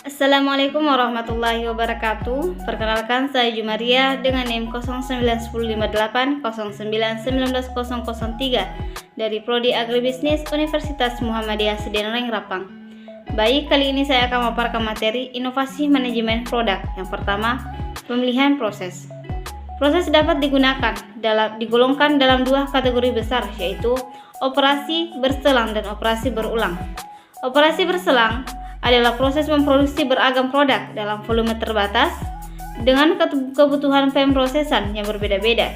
Assalamualaikum warahmatullahi wabarakatuh. Perkenalkan, saya Jumaria dengan NIM 09105809190003 dari Prodi Agribisnis Universitas Muhammadiyah Sedenreng Rapang. Baik, kali ini saya akan memaparkan materi inovasi manajemen produk. Yang pertama, pemilihan proses. Proses dapat digolongkan dalam dua kategori besar, yaitu operasi berselang dan operasi berulang. Operasi berselang adalah proses memproduksi beragam produk dalam volume terbatas dengan kebutuhan pemrosesan yang berbeda-beda.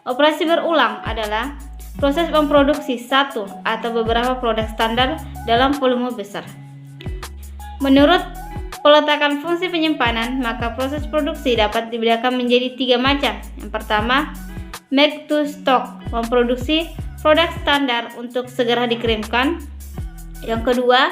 Operasi berulang adalah proses memproduksi satu atau beberapa produk standar dalam volume besar. Menurut peletakan fungsi penyimpanan, maka proses produksi dapat dibedakan menjadi tiga macam. Yang pertama, make to stock, memproduksi produk standar untuk segera dikirimkan. Yang kedua,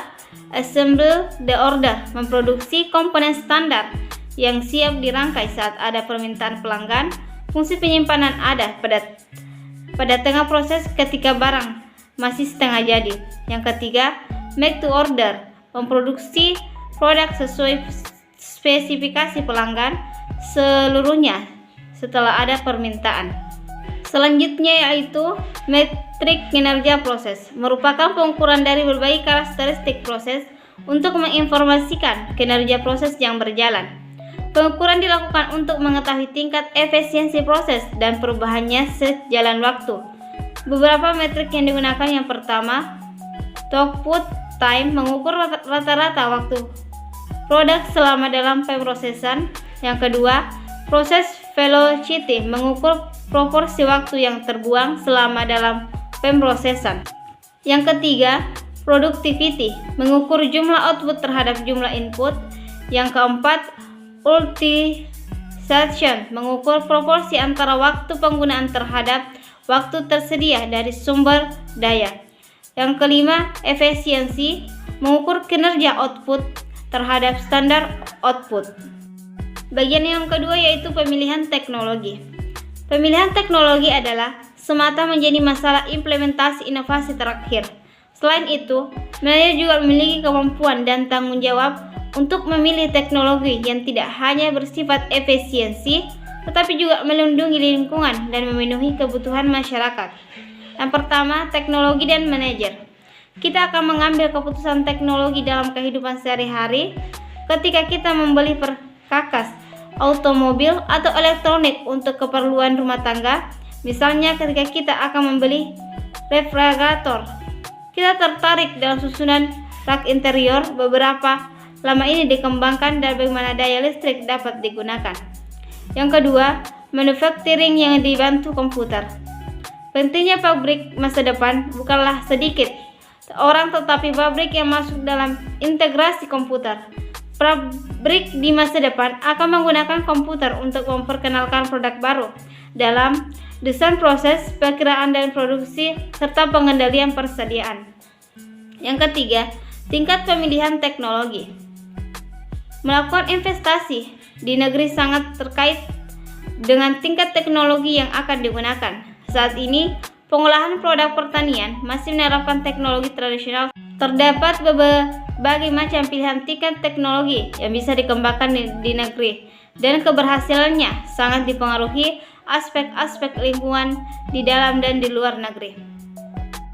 assemble the order, memproduksi komponen standar yang siap dirangkai saat ada permintaan pelanggan. Fungsi penyimpanan ada pada tengah proses ketika barang masih setengah jadi. Yang ketiga, make to order, memproduksi produk sesuai spesifikasi pelanggan seluruhnya setelah ada permintaan. Selanjutnya yaitu metrik kinerja proses, merupakan pengukuran dari berbagai karakteristik proses untuk menginformasikan kinerja proses yang berjalan. Pengukuran dilakukan untuk mengetahui tingkat efisiensi proses dan perubahannya sejalan waktu. Beberapa metrik yang digunakan, yang pertama, throughput time, mengukur rata-rata waktu produk selama dalam pemrosesan. Yang kedua, proses velocity, mengukur proporsi waktu yang terbuang selama dalam pemrosesan. Yang ketiga, productivity, mengukur jumlah output terhadap jumlah input. Yang keempat, utilization, mengukur proporsi antara waktu penggunaan terhadap waktu tersedia dari sumber daya. Yang kelima, efisiensi, mengukur kinerja output terhadap standar output. Bagian yang kedua yaitu pemilihan teknologi. Pemilihan teknologi adalah semata menjadi masalah implementasi inovasi terakhir. Selain itu, manajer juga memiliki kemampuan dan tanggung jawab untuk memilih teknologi yang tidak hanya bersifat efisiensi, tetapi juga melindungi lingkungan dan memenuhi kebutuhan masyarakat. Yang pertama, teknologi dan manajer. Kita akan mengambil keputusan teknologi dalam kehidupan sehari-hari ketika kita membeli perkakas, automobil, atau elektronik untuk keperluan rumah tangga. Misalnya ketika kita akan membeli refrigerator, kita tertarik dalam susunan rak interior. Beberapa lama ini dikembangkan dan bagaimana daya listrik dapat digunakan. Yang kedua, manufacturing yang dibantu komputer. Pentingnya pabrik masa depan bukanlah sedikit orang, tetapi pabrik yang masuk dalam integrasi komputer. Pabrik di masa depan akan menggunakan komputer untuk memperkenalkan produk baru dalam desain proses, perkiraan dan produksi, serta pengendalian persediaan. Yang ketiga, tingkat pemilihan teknologi. Melakukan investasi di negeri sangat terkait dengan tingkat teknologi yang akan digunakan. Saat ini, pengolahan produk pertanian masih menerapkan teknologi tradisional. Terdapat berbagai macam pilihan tingkat teknologi yang bisa dikembangkan di negeri, dan keberhasilannya sangat dipengaruhi aspek-aspek lingkungan di dalam dan di luar negeri.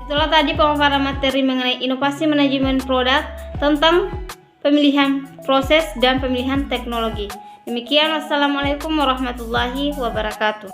Itulah tadi pemaparan materi mengenai inovasi manajemen produk tentang pemilihan proses dan pemilihan teknologi. Demikian, wassalamualaikum warahmatullahi wabarakatuh.